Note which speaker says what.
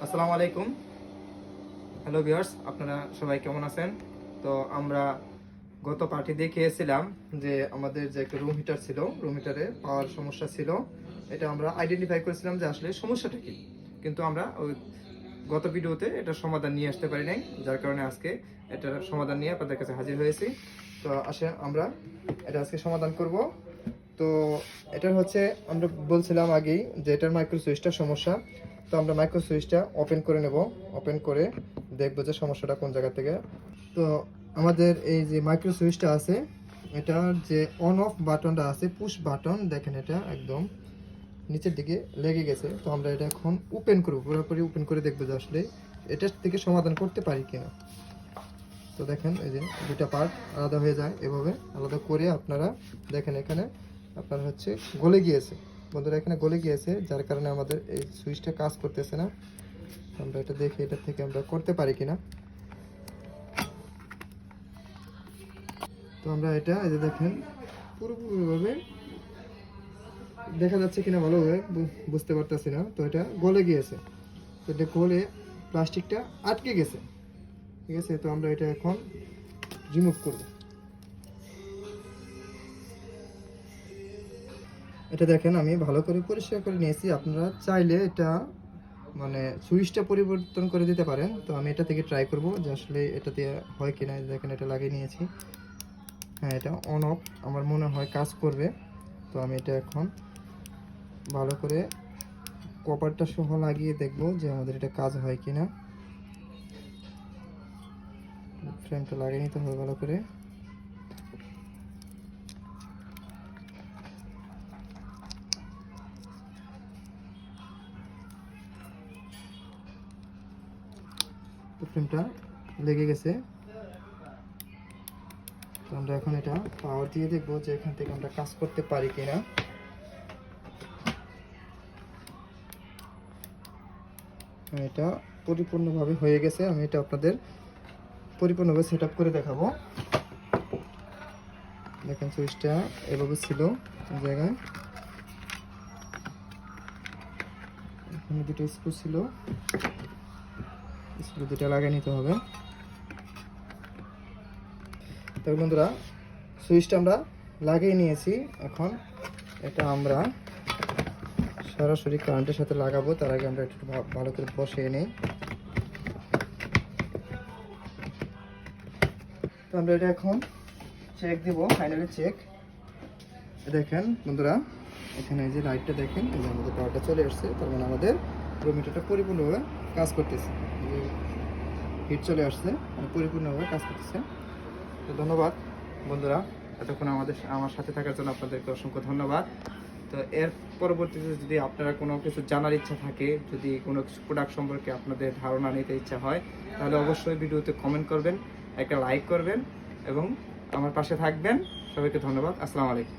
Speaker 1: আসসালামু আলাইকুম। Hello viewers, আপনারা সবাই কেমন আছেন? তো আমরা গত পার্টি দেখিয়েছিলাম যে আমাদের যে একটা রুম হিটার ছিল, রুম হিটারে পাওয়ার সমস্যা ছিল। এটা আমরা আইডেন্টিফাই করেছিলাম যে আসলে সমস্যাটা কি, কিন্তু আমরা ওই গত ভিডিওতে এটার সমাধান নিয়ে আসতে পারি নাই, যার কারণে আজকে এটার সমাধান নিয়ে আপনাদের কাছে হাজির হয়েছি। তো আসে আমরা এটা আজকে সমাধান করব। তো এটার হচ্ছে আমরা বলছিলাম আগেই যে এটার মাইক্রো সুইচটার সমস্যা। তো আমরা মাইক্রো সুইচটা ওপেন করে নেব, ওপেন করে দেখবো যে সমস্যাটা কোন জায়গা থেকে। তো আমাদের এই যে মাইক্রো সুইচটা আছে, এটার যে অন অফ বাটনটা আছে, পুশ বাটন, দেখেন এটা একদম নিচের দিকে লেগে গেছে। তো আমরা এটা এখন ওপেন করব, পুরোপুরি ওপেন করে দেখবো যে আসলে এটার থেকে সমাধান করতে পারি কিনা। তো দেখেন এই যে দুটা পার্ট আলাদা হয়ে যায়, এভাবে আলাদা করে আপনারা দেখেন এখানে আপনার হচ্ছে গলে গিয়েছে বন্ধুরা, এখানে গলে গিয়েছে, যার কারণে আমাদের এই সুইচটা কাজ করতেছে না। আমরা এটা দেখে এটা থেকে আমরা করতে পারি কিনা। তো আমরা এটা এই যে দেখেন পুরোপুরিভাবে দেখা যাচ্ছে কিনা ভালোভাবে বুঝতে পারতেছি না। তো এটা গলে গিয়েছে, তো এটা গলে প্লাস্টিকটা আটকে গেছে, ঠিক আছে। তো আমরা এটা এখন রিমুভ করব। এটা দেখেন আমি ভালো করে পরিষ্কার করে নিয়েছি। আপনারা চাইলে এটা মানে সুইচটা পরিবর্তন করে দিতে পারেন। তো আমি এটা থেকে ট্রাই করব যে আসলে এটা দিয়ে হয় কিনা। দেখেন এটা লাগিয়ে নিয়েছি, হ্যাঁ এটা অন অফ আমার মনে হয় কাজ করবে। তো আমি এটা এখন ভালো করে কপারটা সহ লাগিয়ে দেখব যে আমাদের এটা কাজ হয় কিনা। ফ্রেমটা লাগিয়ে নিতে হবে ভালো করে। তো ফ্রেমটা লেগে গেছে। তো আমরা এখন এটা পাওয়ার দিয়ে দেখবো যে এখান থেকে আমরা কাজ করতে পারি কিনা। এটা পরিপূর্ণভাবে হয়ে গেছে, আমি এটা আপনাদের পরিপূর্ণভাবে সেট আপ করে দেখাবো। দেখেন সুইচটা এভাবে ছিল জায়গায়, এখানে দুটো স্ক্রু ছিল, স্ক্রু দুটো লাগিয়ে নিতে হবে। তবে বন্ধুরা সুইচটা আমরা লাগিয়ে নিয়েছি, এখন এটা আমরা সরাসরি কারেন্টের সাথে লাগাবো। তার আগে আমরা একটু ভালো করে বসিয়ে নিই। তো আমরা এটা এখন চেক দিব, ফাইনালি চেক। দেখেন বন্ধুরা এখানে এই যে লাইটটা দেখেন, এই যে আমাদের পাওয়ারটা চলে আসছে, তার মানে আমাদের রুম হিটারটা পরিপূর্ণভাবে কাজ করতেছে। হিট চলে আসছে, মানে পরিপূর্ণভাবে কাজ করতেছে। তো ধন্যবাদ বন্ধুরা, এতক্ষণ আমার সাথে থাকার জন্য আপনাদেরকে অসংখ্য ধন্যবাদ। তো এর পরবর্তীতে যদি আপনারা কোনো কিছু জানার ইচ্ছা থাকে, যদি কোনো কিছু প্রোডাক্ট সম্পর্কে আপনাদের ধারণা নিতে ইচ্ছা হয়, তাহলে অবশ্যই ভিডিওতে কমেন্ট করবেন, একটা লাইক করবেন এবং আমার পাশে থাকবেন। সবাইকে ধন্যবাদ। আসসালামু আলাইকুম।